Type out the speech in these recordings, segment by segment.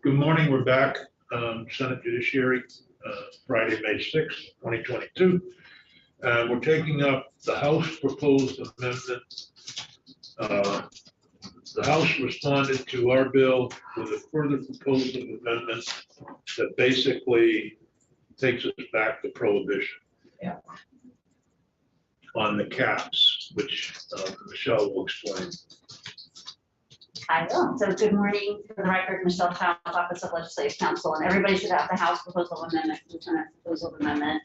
Good morning. We're back. Senate Judiciary, Friday, May 6th, 2022. We're taking up the House proposed amendment. The House responded to our bill with a further proposed amendment that basically takes us back to prohibition. Yeah. On the caps, which Michelle will explain. I will. So good morning. For the record, Michelle House, Office of Legislative Counsel, and everybody should have the House proposal amendment, Lieutenant proposal amendment.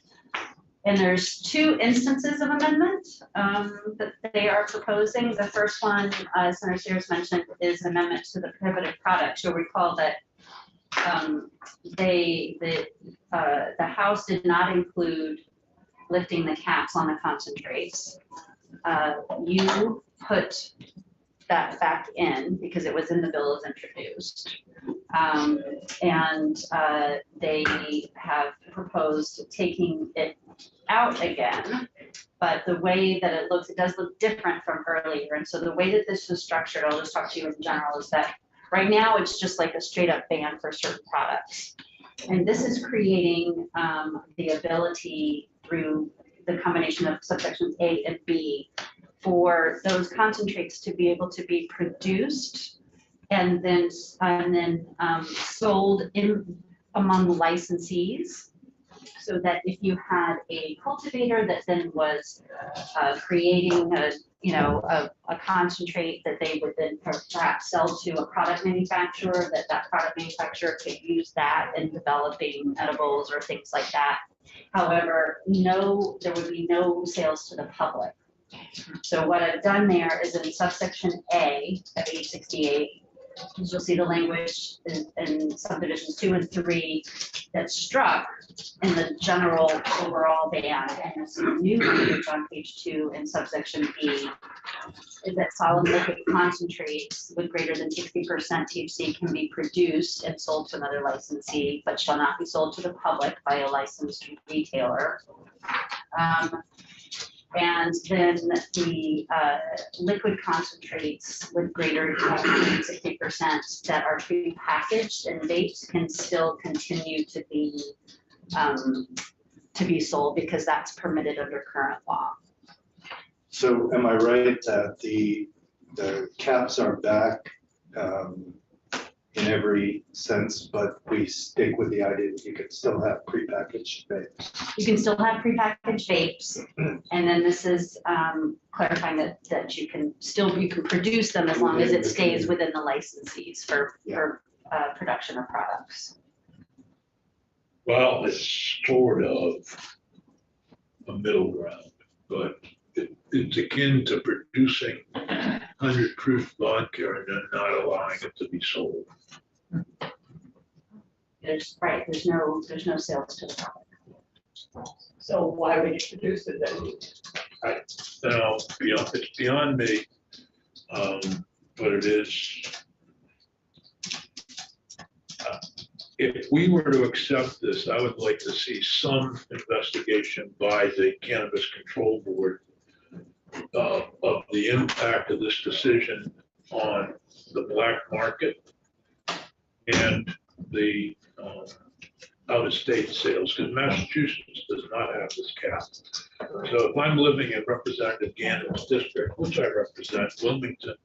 And there's two instances of amendment that they are proposing. The first one, Senator Sears mentioned, is an amendment to the prohibited products. You'll recall that the House did not include lifting the caps on the concentrates. You put that back in because it was in the bill as introduced. They have proposed taking it out again, but the way that it looks, it does look different from earlier. And so the way that this was structured, I'll just talk to you in general, is that right now it's just like a straight up ban for certain products. And this is creating the ability through the combination of subsections A and B for those concentrates to be able to be produced and then sold in among licensees, so that if you had a cultivator that then was creating a concentrate that they would then perhaps sell to a product manufacturer, that product manufacturer could use that in developing edibles or things like that. However, there would be no sales to the public. So what I've done there is in subsection A of 868, you'll see the language in subdivisions 2 and 3 that's struck in the general overall ban, and you'll see new language on page 2 in subsection B is that solid liquid concentrates with greater than 60% THC can be produced and sold to another licensee, but shall not be sold to the public by a licensed retailer. And then the liquid concentrates with greater than 60% that are prepackaged and vapes can still continue to be sold because that's permitted under current law. So am I right that the caps are back in every sense, but we stick with the idea that you can still have prepackaged vapes? You can still have prepackaged vapes, and then this is clarifying that you can produce them as long as it stays within the licensees for production of products. Well, it's sort of a middle ground, but it's akin to producing 100 proof vodka and then not allowing it to be sold. There's no sales to the public. So why would you produce it then? It's beyond me, but it is. If we were to accept this, I would like to see some investigation by the Cannabis Control Board of the impact of this decision on the black market and the out-of-state sales, because Massachusetts does not have this cap. So if I'm living in Representative Gannon's district, which I represent, Wilmington,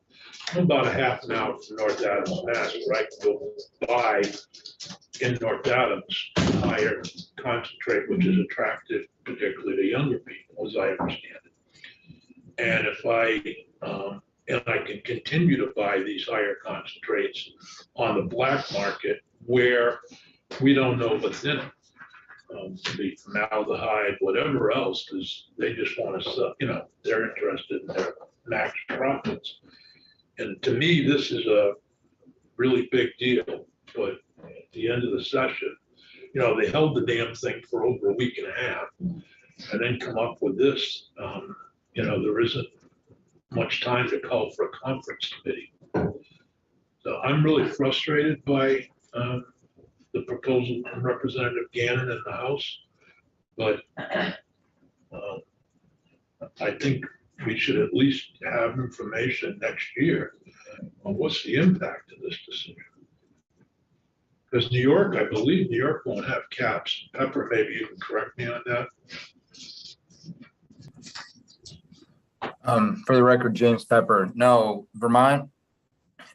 I'm about a half an hour from North Adams, Mass, where I can go buy in North Adams higher concentrate, which is attractive, particularly to younger people, as I understand it. And if I can continue to buy these higher concentrates on the black market where we don't know what's in it, the formaldehyde, whatever else, because they just want to sell, they're interested in their max profits. And to me, this is a really big deal. But at the end of the session, they held the damn thing for over a week and a half and then come up with this. There isn't much time to call for a conference committee. So I'm really frustrated by the proposal from Representative Gannon in the House, but I think we should at least have information next year on what's the impact of this decision. Because New York, I believe New York won't have caps. Pepper, maybe you can correct me on that. For the record, James Pepper, no, Vermont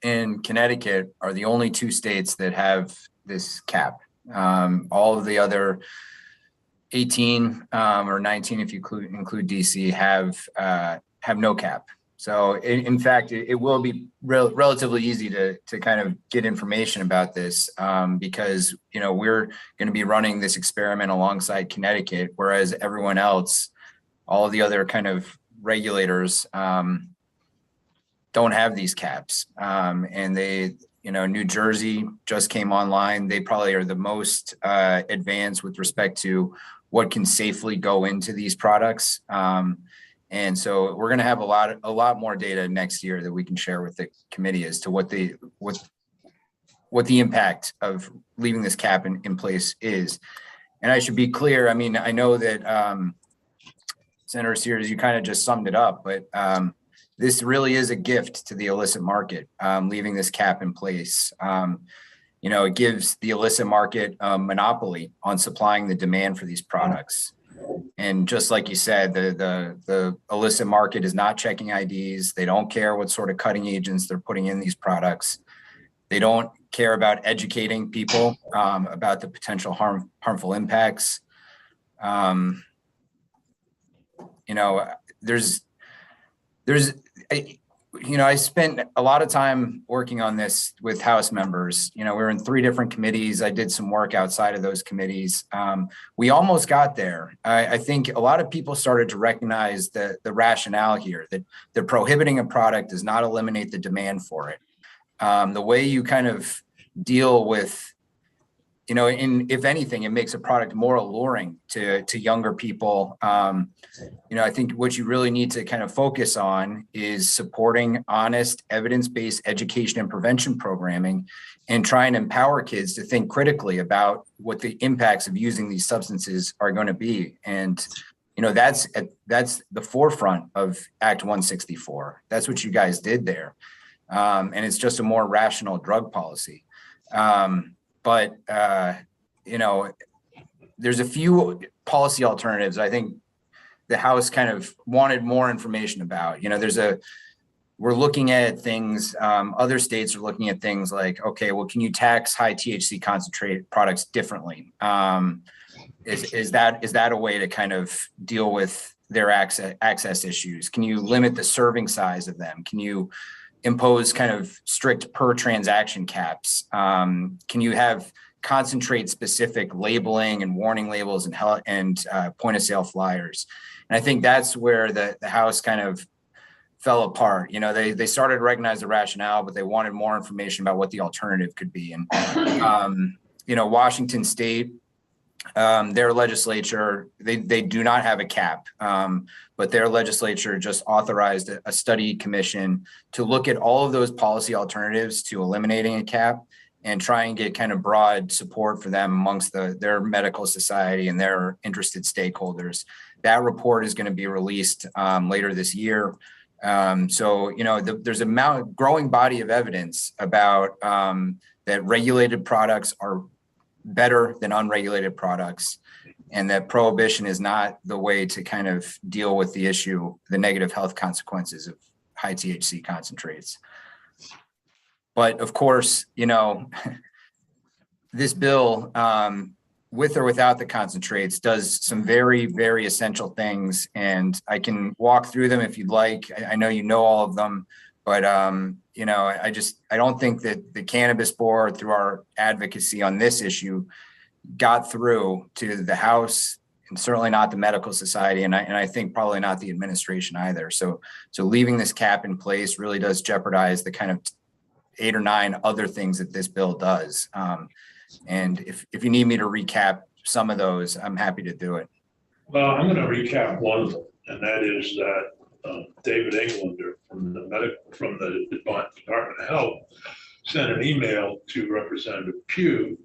and Connecticut are the only two states that have this cap. All of the other 18 or 19, if you include DC, have no cap. So in fact, it will be relatively easy to kind of get information about this because, you know, we're going to be running this experiment alongside Connecticut, whereas everyone else, all of the other kind of regulators don't have these caps. And they, you know, New Jersey just came online. They probably are the most advanced with respect to what can safely go into these products. And so we're going to have a lot more data next year that we can share with the committee as to what the impact of leaving this cap in place is. And I should be clear. I mean, I know that Senator Sears, you kind of just summed it up, but this really is a gift to the illicit market, leaving this cap in place. You know, it gives the illicit market a monopoly on supplying the demand for these products. And just like you said, the illicit market is not checking IDs. They don't care what sort of cutting agents they're putting in these products. They don't care about educating people about the potential harmful impacts. You know, I spent a lot of time working on this with House members. You know, we were in 3 different committees. I did some work outside of those committees. We almost got there. I think a lot of people started to recognize the rationale here, that the prohibiting a product does not eliminate the demand for it. The way you kind of deal with, you know, if anything, it makes a product more alluring to younger people. You know, I think what you really need to kind of focus on is supporting honest, evidence-based education and prevention programming, and try and empower kids to think critically about what the impacts of using these substances are going to be. And, you know, that's the forefront of Act 164. That's what you guys did there. And it's just a more rational drug policy. But, you know, there's a few policy alternatives I think the House kind of wanted more information about. You know, we're looking at things, other states are looking at things like, okay, well, can you tax high THC concentrate products differently? Is that a way to kind of deal with their access issues? Can you limit the serving size of them? Can you impose kind of strict per transaction caps? Can you have concentrate specific labeling and warning labels and point of sale flyers? And I think that's where the House kind of fell apart. You know, they started to recognize the rationale, but they wanted more information about what the alternative could be. And, you know, Washington State, their legislature, they do not have a cap, but their legislature just authorized a study commission to look at all of those policy alternatives to eliminating a cap and try and get kind of broad support for them amongst their medical society and their interested stakeholders. That report is going to be released later this year. So, you know, there's a growing body of evidence about that regulated products are better than unregulated products, and that prohibition is not the way to kind of deal with the issue, the negative health consequences of high THC concentrates. But of course, you know, this bill, with or without the concentrates, does some very, very essential things, and I can walk through them if you'd like. I know you know all of them, but you know, I don't think that the Cannabis Board, through our advocacy on this issue, got through to the House, and certainly not the medical society, and I think probably not the administration either. So leaving this cap in place really does jeopardize the kind of 8 or 9 other things that this bill does. And if you need me to recap some of those, I'm happy to do it. Well, I'm going to recap one of them, and that is that David Englander from the Department of Health sent an email to Representative Pugh.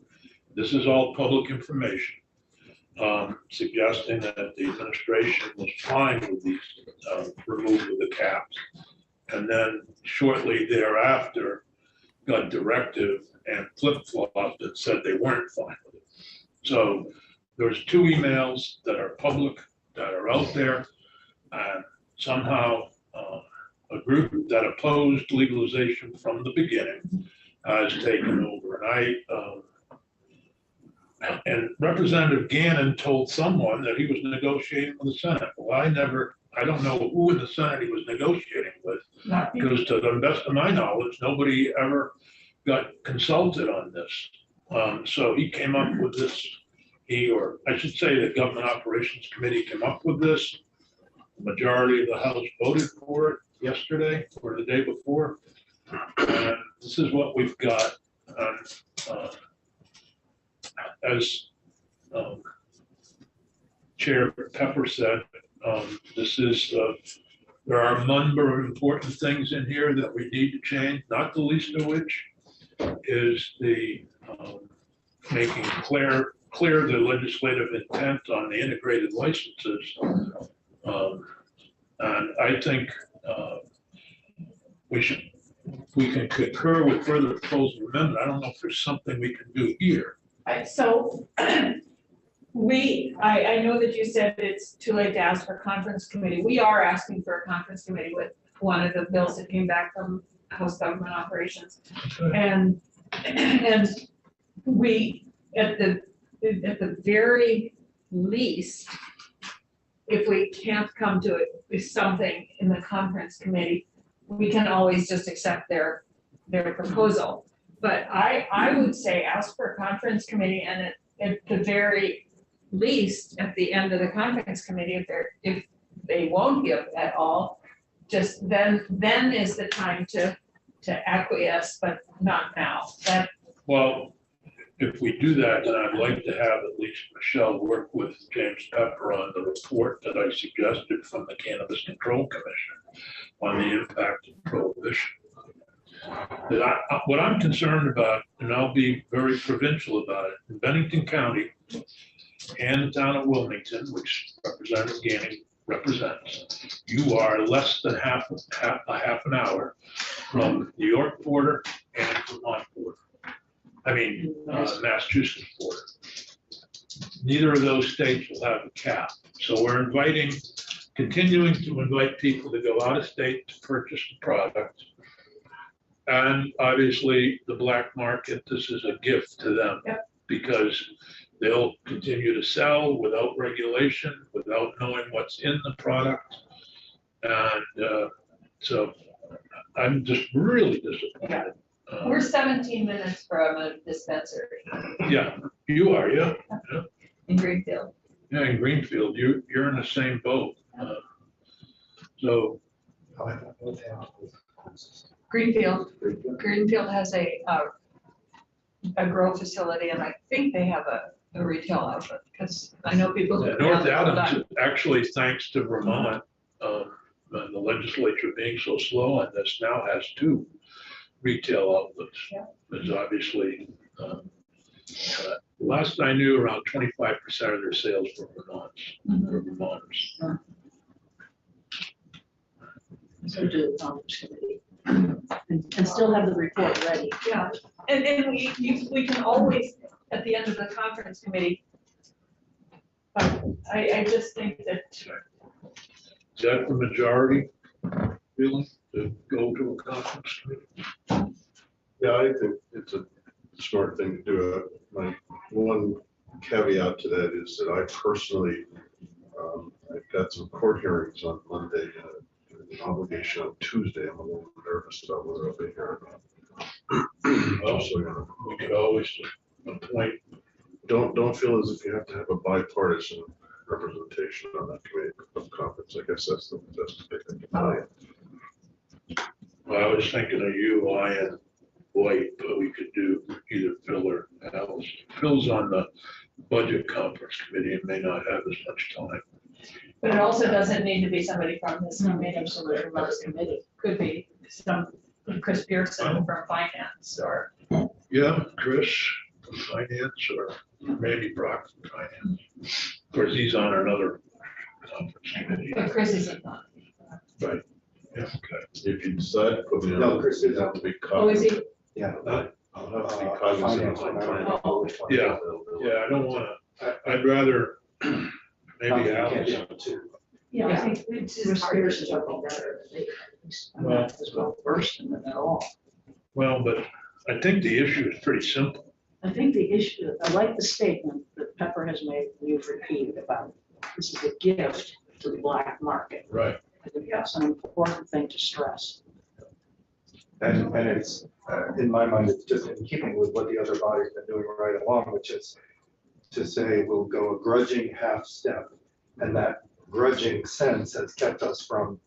This is all public information, suggesting that the administration was fine with these removal of the caps, and then shortly thereafter got directive and flip-flopped and said they weren't fine with it. So there's 2 emails that are public, that are out there, and somehow a group that opposed legalization from the beginning has taken over. And Representative Gannon told someone that he was negotiating with the Senate. Well, I don't know who in the Senate he was negotiating with, because to the best of my knowledge, nobody ever got consulted on this. So he came up with this, or I should say the Government Operations Committee came up with this. The majority of the House voted for it yesterday or the day before. And this is what we've got. As Chair Pepper said, there are a number of important things in here that we need to change, not the least of which is the making clear the legislative intent on the integrated licenses. And I think we can concur with further proposed amendment. I don't know if there's something we can do here. So I know that you said it's too late to ask for conference committee. We are asking for a conference committee with one of the bills that came back from House Government Operations. And we, at the very least, if we can't come to it with something in the conference committee, we can always just accept their proposal. But I would say ask for a conference committee, and at the very least, at the end of the conference committee, if they won't give at all, just then is the time to acquiesce, but not now. Well, if we do that, then I'd like to have at least Michelle work with James Pepper on the report that I suggested from the Cannabis Control Commission on the impact of prohibition. What I'm concerned about, and I'll be very provincial about it, in Bennington County and the town of Wilmington, which Representative Gannon represents, you are less than half an hour from New York border and Vermont border. I mean, Massachusetts border. Neither of those states will have a cap. So we're continuing to invite people to go out of state to purchase the product. And obviously the black market, this is a gift to them. Yep. Because they'll continue to sell without regulation, without knowing what's in the product. And so I'm just really disappointed. We're 17 minutes from a dispensary Yeah, you are, yeah. in Greenfield. Yeah, in Greenfield, you're in the same boat. So Greenfield has a grow facility, and I think they have a retail outlet, because I know people. yeah, North Adams, actually, thanks to Vermont, and the legislature being so slow on this, now has 2 retail outlets. Yeah. There's obviously, last I knew, around 25% of their sales were Vermonters. So do the conference committee. And still have the report ready. Yeah, and we can always, at the end of the conference committee, I just think that. Is that the majority feeling to go to a conference committee? Yeah, I think it's a smart thing to do. My one caveat to that is that I personally, I've got some court hearings on Monday, an obligation on Tuesday. I'm a little nervous about whether I'll be here or not. Well, So, you know, we could always appoint. don't feel as if you have to have a bipartisan representation on that committee of conference. I guess that's the big thing to tell you. Well, I was thinking of you, I and White, but we could do either Phil or Alice. Phil's on the budget conference committee and may not have as much time. But it also doesn't need to be somebody from this committee. Absolutely, from this committee. Could be Chris Pearson from finance, or. Yeah, Chris from finance, or maybe Brock from finance. Of course, he's on another conference committee. But Chris isn't on. Right. Yeah, okay. If you decide to put me No, on, Chris it'd is have to be. Oh, is he? Yeah. I'll have to be cognizant of finance, trying I to. don't know which one. Yeah. Yeah, I don't wanna, I'd rather, maybe Can't Alex. be on two. Yeah, I Yeah. think Chris Pierce is working better. I'm not as well versed in it at all. Well, but I think the issue is pretty simple. I think the issue, I like the statement that Pepper has made, and you've repeated about this is a gift to the black market. Right. I think that's an important thing to stress. And it's, in my mind, it's just in keeping with what the other body's been doing right along, which is to say we'll go a grudging half step. And that grudging sense has kept us from,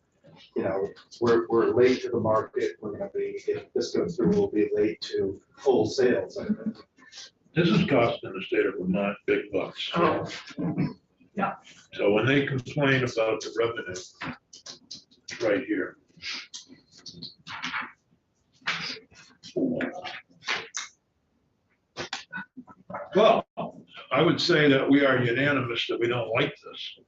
we're late to the market. We're gonna be, if this goes through, we'll be late to full sales. I think. This is costing the state of Vermont big bucks. Oh. Yeah. So when they complain about the revenue, it's right here. Well, I would say that we are unanimous that we don't like this.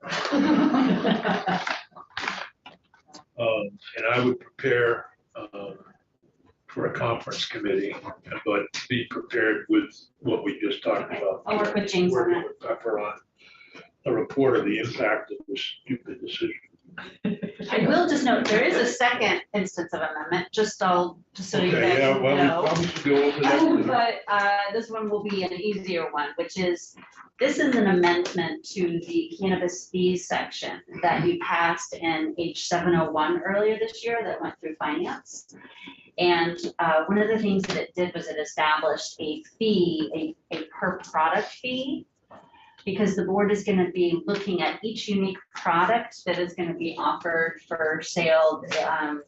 And I would prepare for a conference committee, but be prepared with what we just talked about. I'll work with James on Working that. with Pepper on a report of the impact of this stupid decision. I will just note, there is a second instance of amendment, just so you Okay, guys yeah, well, we know. probably should go over that. But this one will be an easier one, which is, this is an amendment to the cannabis fees section that you passed in H 701 earlier this year that went through finance. And one of the things that it did was it established a fee, a per product fee, because the board is gonna be looking at each unique product that is gonna be offered for sale.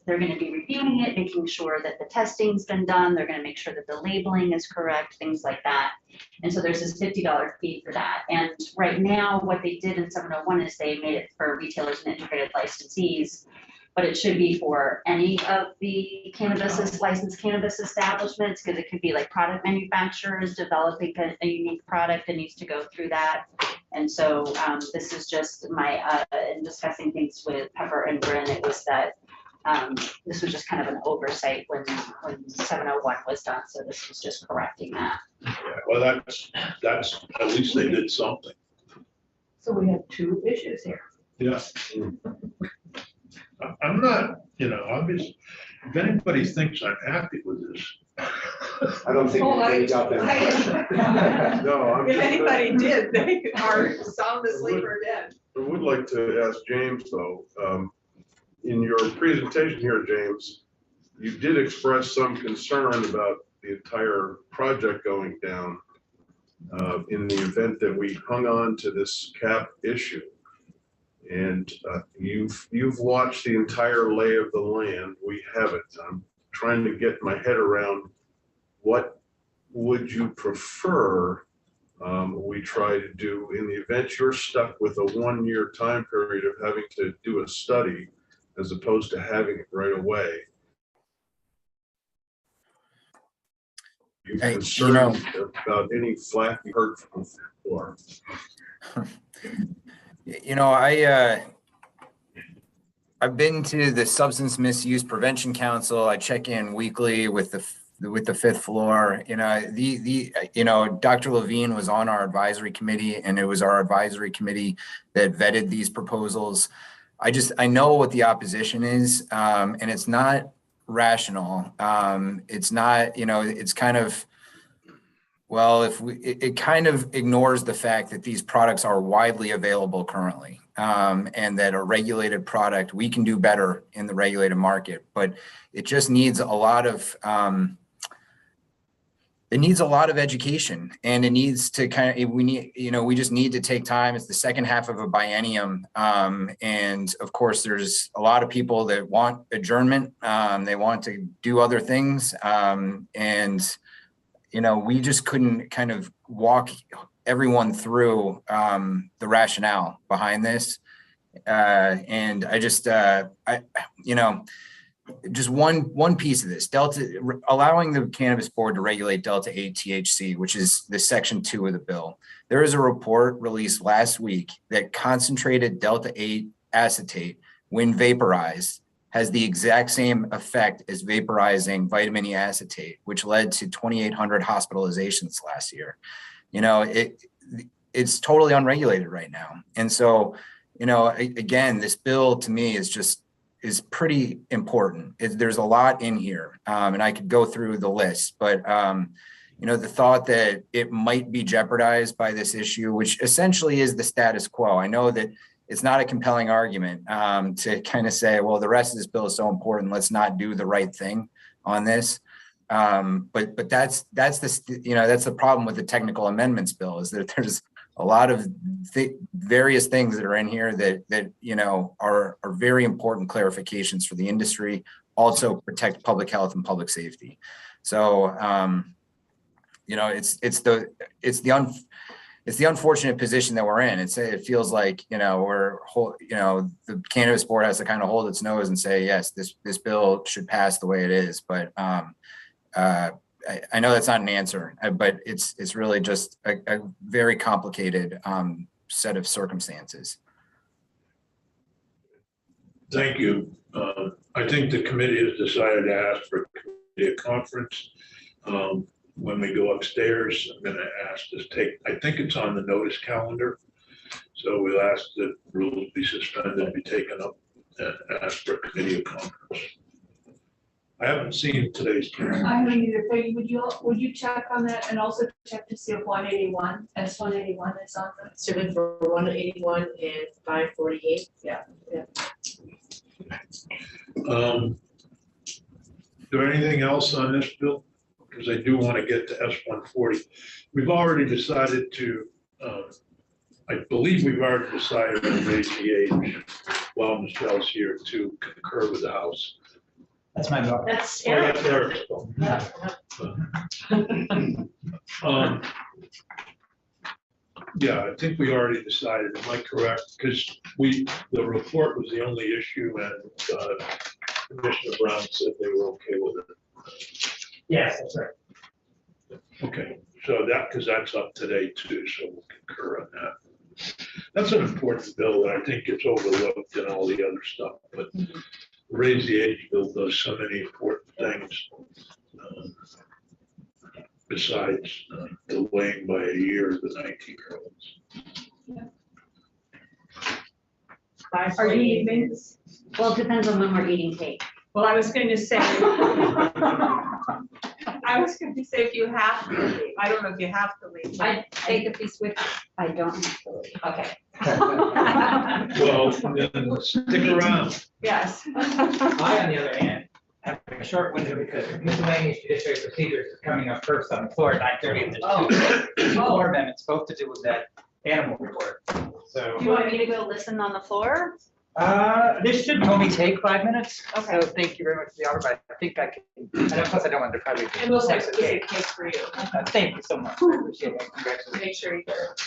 They're gonna be reviewing it, making sure that the testing's been done. They're gonna make sure that the labeling is correct, things like that. And so there's this $50 fee for that. And right now, what they did in 701 is they made it for retailers and integrated licensees, but it should be for any of the licensed cannabis establishments, because it could be like product manufacturers developing a unique product that needs to go through that. And so this is just my, in discussing things with Pepper and Bryn, it was that this was just kind of an oversight when 701 was done. So this was just correcting that. Yeah, well, that's, at least they did something. So we have two issues here. Yeah. I'm not, obviously, if anybody thinks I'm happy with this. I don't think Oh, anybody got that. No, I'm If just. anybody did, they are sound asleep or dead. I would like to ask James, though, in your presentation here, James, you did express some concern about the entire project going down in the event that we hung on to this cap issue. And you've watched the entire lay of the land. We haven't. I'm trying to get my head around what would you prefer we try to do in the event you're stuck with a 1-year time period of having to do a study as opposed to having it right away. You Hey, concerned about any flack you heard from before? I've been to the Substance Misuse Prevention Council. I check in weekly with the fifth floor. Dr. Levine was on our advisory committee, and it was our advisory committee that vetted these proposals. I know what the opposition is, and it's not rational. It's not, it's kind of, well, it kind of ignores the fact that these products are widely available currently, and that a regulated product, we can do better in the regulated market, but it just needs a lot of, education, and it needs to we just need to take time. It's the second half of a biennium. And of course, there's a lot of people that want adjournment. They want to do other things. We just couldn't kind of walk everyone through the rationale behind this. And I just, just one piece of this, allowing the Cannabis Board to regulate Delta 8 THC, which is the Section 2 of the bill. There is a report released last week that concentrated Delta 8 acetate, when vaporized, has the exact same effect as vaporizing vitamin E acetate, which led to 2,800 hospitalizations last year. It's totally unregulated right now. And so, again, this bill to me is pretty important. There's a lot in here, and I could go through the list, but the thought that it might be jeopardized by this issue, which essentially is the status quo. I know that it's not a compelling argument to kind of say, well, the rest of this bill is so important, let's not do the right thing on this. But that's the problem with the technical amendments bill, is that there's a lot of various things that are in here that are very important clarifications for the industry, also protect public health and public safety. So it's the unfortunate position that we're in. It feels like the cannabis board has to kind of hold its nose and say, yes, this bill should pass the way it is. But I know that's not an answer, but it's really just a very complicated set of circumstances. Thank you. I think the committee has decided to ask for a conference. When we go upstairs, I'm going to ask I think it's on the notice calendar. So we'll ask that rules be suspended, be taken up, and ask for a committee of conference. I haven't seen today's. I haven't either. Peggy, would you check on that and also check to see if 181, S181 is on the. Submit for 181 and 548. Yeah. Is there anything else on this bill? Because I do want to get to S140. We've already decided to, I believe we've already decided to raise the age while Michelle's here to concur with the House. That's my vote. That's Oh, Eric. that's Eric's vote. Yeah, I think we already decided, am I correct? Because the report was the only issue, and Commissioner Brown said they were okay with it. Yes, that's right. Okay, so because that's up today too, so we'll concur on that. That's an important bill, and I think it's overlooked in all the other stuff, but raise the age bill does so many important things. Besides delaying by a year the 19-year-olds. Are you evening? Well, it depends on when we're eating cake. Well, I was going to say. If you have to leave, I don't know if you have to leave. I take a piece with you. I don't have to leave. Okay. Well, then stick around. Yes. I, on the other hand, have a short window because miscellaneous judiciary procedures is coming up first on the floor at 9:30. And there's two floor amendments, both to do with that animal report. So Do you want me to go listen on the floor? this should only take 5 minutes. Okay. So thank you very much for the offer, but I think I can, and plus I don't want to probably. And we'll take a cake for you. Thank you so much. I appreciate it. Congratulations. Make sure you get it.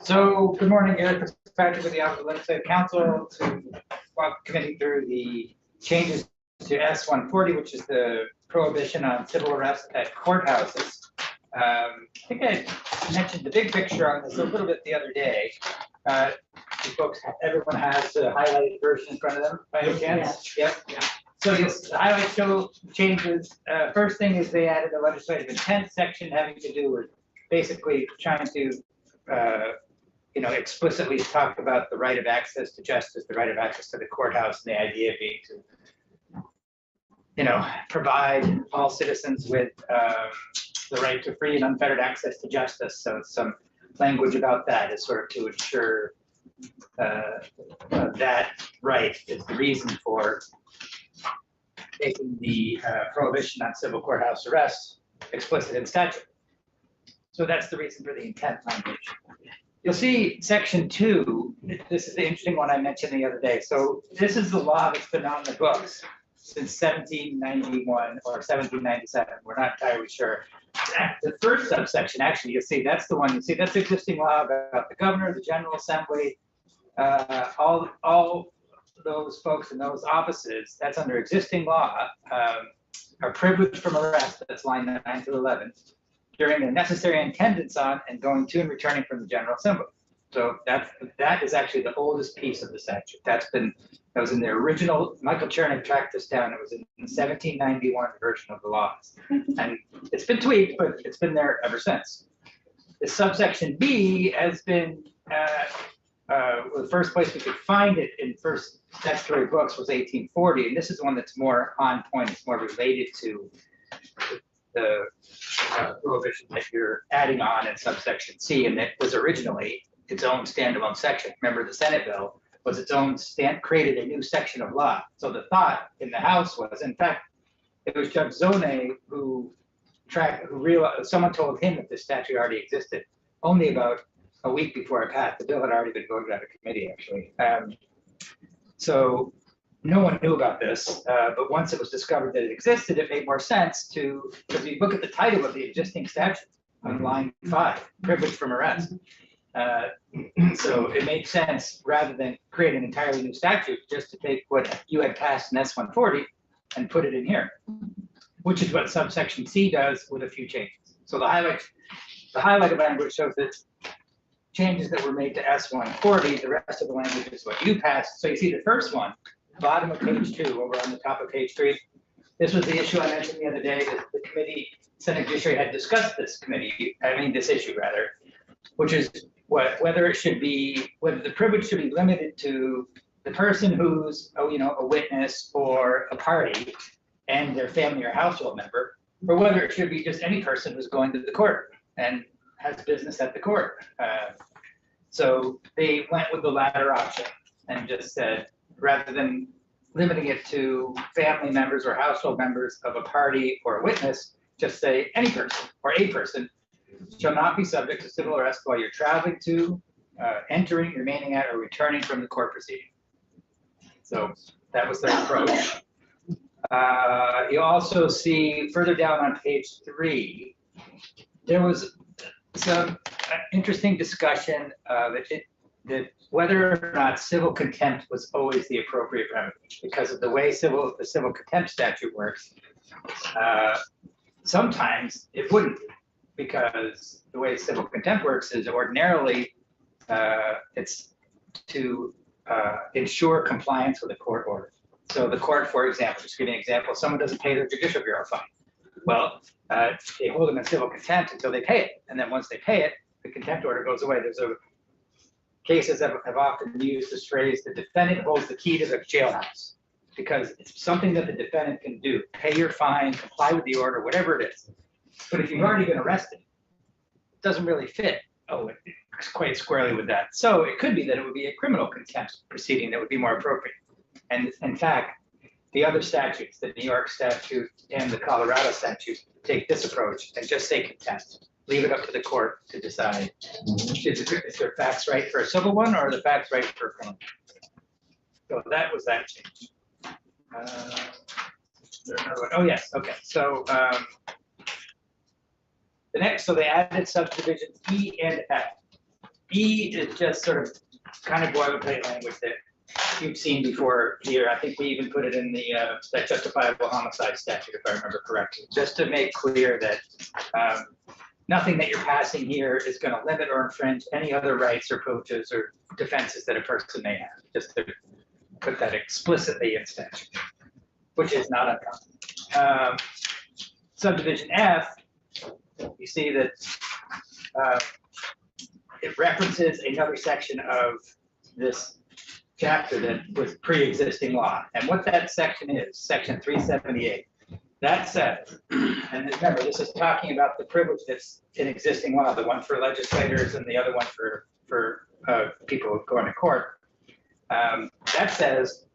So, good morning, Eric Fitzpatrick with the Office of Legislative Counsel to walk committee through the changes to S140, which is the prohibition on civil arrest at courthouses. I think I mentioned the big picture on this a little bit the other day. You folks, everyone has the highlighted version in front of them by any chance? Yep. Yeah. So you'll highlight show changes. First thing is they added a legislative intent section having to do with basically trying to explicitly talk about the right of access to justice, the right of access to the courthouse, and the idea being to, provide all citizens with the right to free and unfettered access to justice. So some language about that is sort of to ensure that right is the reason for making the prohibition on civil courthouse arrests explicit in statute. So that's the reason for the intent language. You'll see section 2, this is the interesting one I mentioned the other day. So this is the law that's been on the books since 1791 or 1797. We're not entirely sure. The first subsection, actually, you'll see that's the one, you see that's existing law about the governor, the General Assembly, all those folks in those offices, that's under existing law, are privileged from arrest, that's line 9 to 11. during the necessary attendance on and going to and returning from the General Assembly. So that is actually the oldest piece of the statute. That was in the original, Michael Chernick tracked this down. It was in the 1791 version of the laws. And it's been tweaked, but it's been there ever since. The subsection B has been, the first place we could find it in first statutory books was 1840. And this is one that's more on point. It's more related to the prohibition that you're adding on in subsection C. And that was originally its own standalone section. Remember, the Senate bill was its own created a new section of law. So the thought in the House was, in fact, it was Judge Zone who realized, someone told him that this statute already existed only about a week before it passed. The bill had already been voted out of committee, actually. So no one knew about this, but once it was discovered that it existed, it made more sense to, because you look at the title of the existing statute on line 5, privilege from arrest. So it made sense, rather than create an entirely new statute, just to take what you had passed in S-140 and put it in here, which is what subsection C does with a few changes. So the highlighted language shows that changes that were made to S-140, the rest of the language is what you passed. So you see the first one, bottom of page 2, over on the top of page 3. This was the issue I mentioned the other day, that the committee, Senate Judiciary, had discussed this issue rather, which is whether the privilege should be limited to the person who's, a witness or a party and their family or household member, or whether it should be just any person who's going to the court and has business at the court. So they went with the latter option and just said, rather than limiting it to family members or household members of a party or a witness, just say any person or a person shall not be subject to civil arrest while you're traveling to, entering, remaining at, or returning from the court proceeding. So that was their approach. You also see further down on page 3, there was some interesting discussion that whether or not civil contempt was always the appropriate remedy, because of the way the civil contempt statute works. Sometimes it wouldn't, because the way civil contempt works is ordinarily it's to ensure compliance with a court order. So the court, for example, just give you an example, someone doesn't pay their Judicial Bureau fine. Well, they hold them in civil contempt until they pay it. And then once they pay it, the contempt order goes away. Cases have often used this phrase, the defendant holds the key to the jailhouse, because it's something that the defendant can do, pay your fine, comply with the order, whatever it is. But if you've already been arrested, it doesn't really fit quite squarely with that. So it could be that it would be a criminal contempt proceeding that would be more appropriate. And in fact, the other statutes, the New York statute and the Colorado statute, take this approach and just say contempt. Leave it up to the court to decide. Is there facts right for a civil one, or are the facts right for a criminal? So that was that change. There's another one. Oh, yes. Okay. So the next, so they added subdivisions E and F. E is just sort of kind of boilerplate language that you've seen before here. I think we even put it in the that justifiable homicide statute, if I remember correctly, just to make clear that nothing that you're passing here is going to limit or infringe any other rights or privileges or defenses that a person may have. Just to put that explicitly in statute, which is not uncommon. Subdivision F, you see that it references another section of this chapter that was pre-existing law. And what that section is, section 378, that says, and remember, this is talking about the privilege that's in existing law, the one for legislators and the other one for people going to court. That says,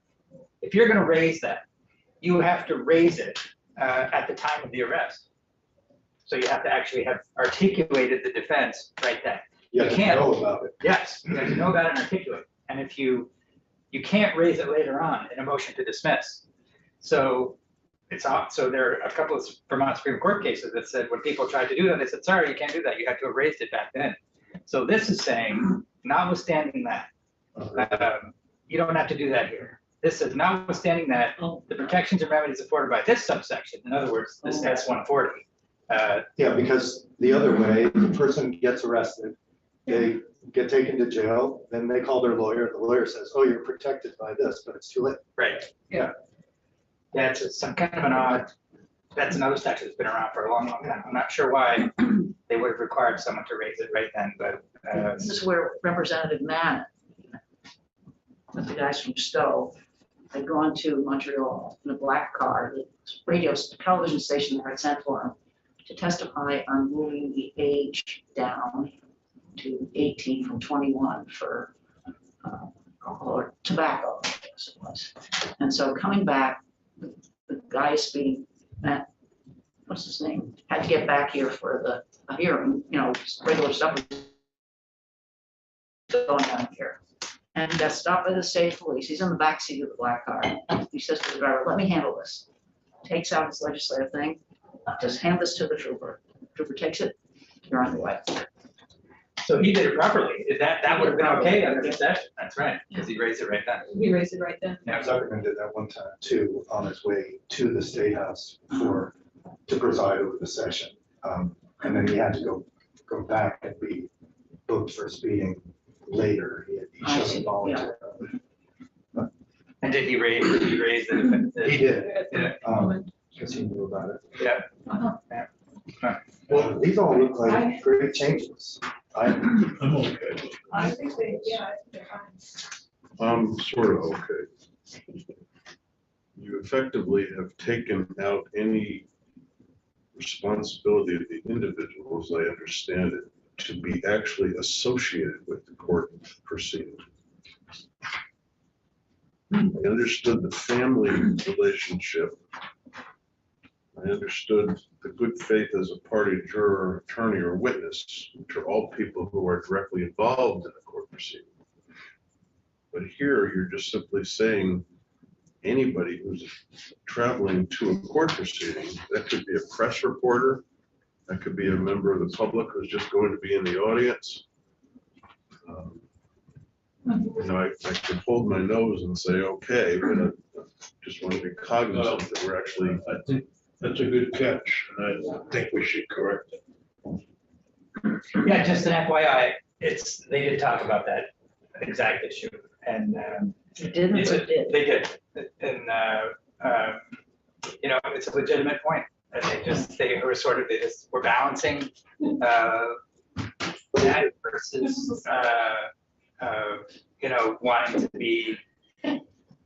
if you're going to raise that, you have to raise it at the time of the arrest. So you have to actually have articulated the defense right then. You can't know about it. Yes, you have to know about it and articulate it. And if you can't raise it later on in a motion to dismiss. So so there are a couple of Vermont Supreme Court cases that said when people tried to do that, they said, sorry, you can't do that. You have to have raised it back then. So this is saying, notwithstanding that, you don't have to do that here. This says, notwithstanding that, the protections and remedies afforded by this subsection, in other words, this S-140, Yeah, because the other way, the person gets arrested, they get taken to jail, then they call their lawyer, the lawyer says, oh, you're protected by this, but it's too late. Right, yeah. That's some kind of an odd, that's another statute that's been around for a long, long time. I'm not sure why they would have required someone to raise it right then, but. This is where Representative Mann, with the guys from Stowe, had gone to Montreal in a black car, the radio, television station there had sent for him to testify on moving the age down to 18 from 21 for alcohol or tobacco, I guess it was. And so coming back, the guy speaking, Matt, what's his name, had to get back here for a hearing, you know, regular stuff going on here. And he got stopped by the state police. He's in the back seat of the black car. He says to the driver, let me handle this. Takes out his legislative thing, just hand this to the trooper. Trooper takes it, you're on the way. So he did it properly. That would have been okay under the statute. That's right, because he raised it right then. We raised it right then. Yeah, Zuckerman did that one time too, on his way to the State House to preside over the session. And then he had to go back and be booked for speeding later. He I showed see, a volunteer. and did he raise it? He did, Yeah. because he knew about it. Yeah. Well, these all look like great changes. I'm okay. I think they, yeah, I think they're fine. I'm sort of okay. You effectively have taken out any responsibility of the individual, as I understand it, to be actually associated with the court proceeding. I understood the family relationship. I understood the good faith as a party juror, attorney, or witness, which are all people who are directly involved in a court proceeding. But here, you're just simply saying anybody who's traveling to a court proceeding, that could be a press reporter, that could be a member of the public who's just going to be in the audience. You know, I could hold my nose and say, okay, but I just want to be cognizant that we're actually. I think that's a good catch, and I think we should correct it. Yeah, just an FYI, they did talk about that exact issue, and It didn't, it's or a- it did? they did, and you know, it's a legitimate point, and they were balancing that versus you know, wanting to be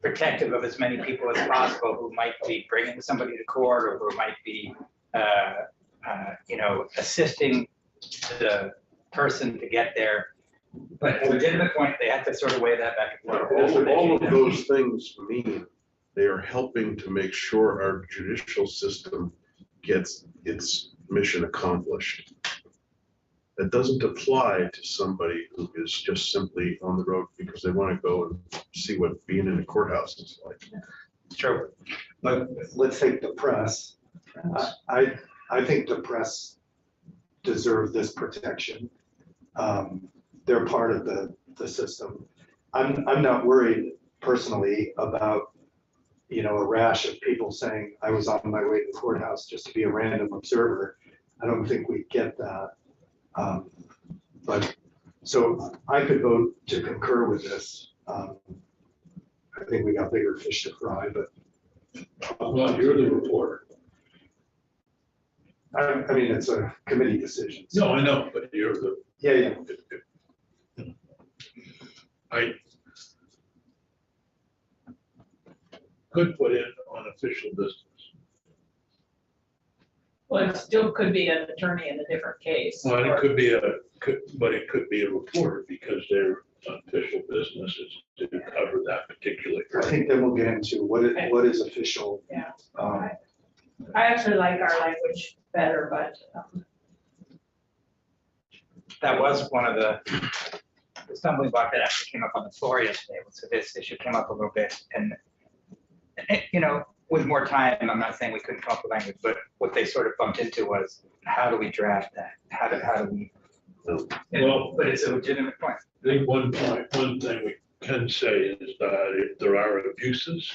protective of as many people as possible who might be bringing somebody to court or who might be you know, assisting the person to get there. But a legitimate point, they have to sort of weigh that back and forth. All of those things mean they are helping to make sure our judicial system gets its mission accomplished. That doesn't apply to somebody who is just simply on the road because they want to go and see what being in a courthouse is like. True. But let's take the press. I think the press deserve this protection. They're part of the system. I'm not worried personally about, you know, a rash of people saying I was on my way to the courthouse just to be a random observer. I don't think we get that. But so I could vote to concur with this. I think we got bigger fish to fry, but Well, you're the reporter. I mean, it's a committee decision. No, I know, but you're the, Yeah. I could put in on official business. Well, it still could be an attorney in a different case. Well, or- it could be but it could be a reporter because their official business is to cover that particular. I think then we'll get into what is official. Yeah. Um, I actually like our language better, but That was one of the stumbling block that actually came up on the floor yesterday. So this issue came up a little bit, and you know, with more time, I'm not saying we couldn't come up with language, but what they sort of bumped into was how do we draft that? How do we? Well, But it's a legitimate point. I think one thing we can say is that if there are abuses,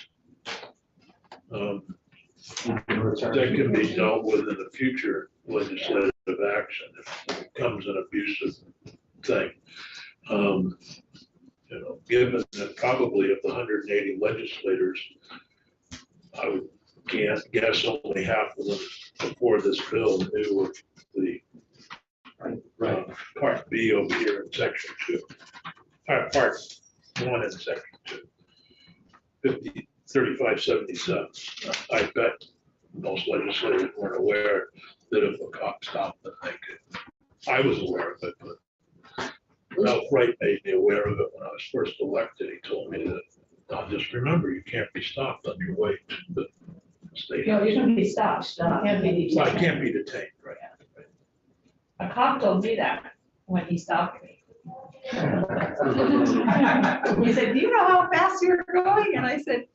that can be dealt with in the future legislative action if it becomes an abusive thing. You know, given that probably of the 180 legislators, I would guess only half of them before this bill knew of the part B over here in section 2. Part 1 in section 2. 3577. I bet most legislators weren't aware that if a cop stopped them, they could. I was aware of it, but Ralph Wright made me aware of it when I was first elected. He told me that, now just remember, you can't be stopped on your way to the state. No, you can be stopped, can't be Well, I detained. can't be detained, right? A cop told me that when he stopped me. He said, do you know how fast you're going? And I said,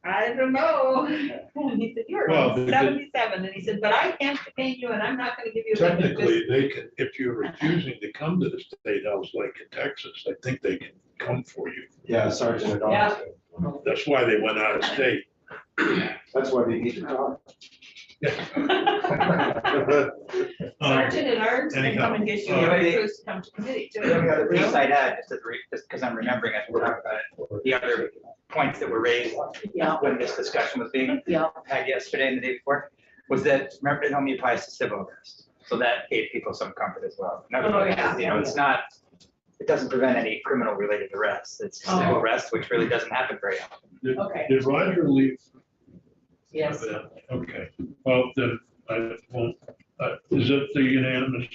I don't know. And he said, you're Well, going 77. And he said, but I can't detain you and I'm not gonna give you. a ticket, just-" Technically, they can, if you're refusing to come to the state house like in Texas, I think they can come for you. Yeah, Sergeant at Yeah. arms. That's why they went out of state. That's why they need to talk. Sergeant at arms can anyhow, come and get you, uh, you're supposed to come to committee too. The only other piece I'd add, just because I'm remembering as we're talking about it, the other points that were raised Yeah. when this discussion was being Yeah. had yesterday and the day before, was that, remember, it only applies to civil arrest. So that gave people some comfort as well. In other Oh, words, yeah. you know, it's not, it doesn't prevent any criminal related arrests. It's Oh. civil arrest, which really doesn't happen very often. Okay. Did Roger leave? Yes. Okay, well, then, I won't, is it the unanimous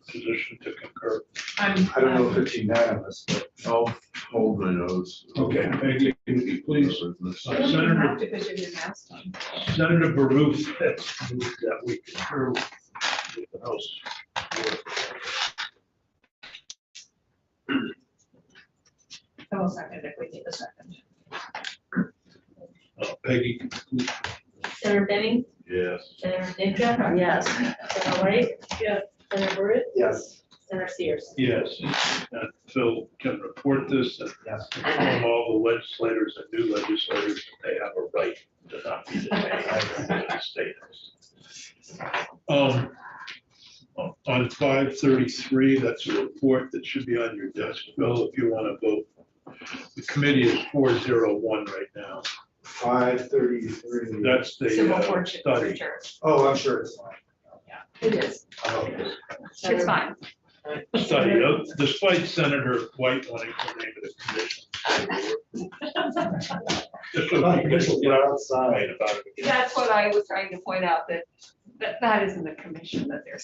position to concur? I don't know if it's unanimous, but I'll hold my nose. Okay, Peggy, can you please, You don't even Senator, have to, because you didn't ask them. Senator Baruch has moved that we concur with the House. I will second if we need a second. Peggy, Senator Benning, Yes. Senator Ninja, Yes. Senator White. Yes. Senator Burris, yes. Senator Sears. yes, and Phil can report this and Yes. inform all the legislators and new legislators that they have a right to not be detained in the state. On 533, that's a report that should be on your desk, Bill, if you want to vote. The committee is 401 right now. 533. That's Civil the fortune study. return. Oh, I'm sure it's fine. It is. Oh, It's fine. Study, despite Senator White wanting to name it a commission. Just so we can get outside. right about it again. That's what I was trying to point out, that isn't a commission that they're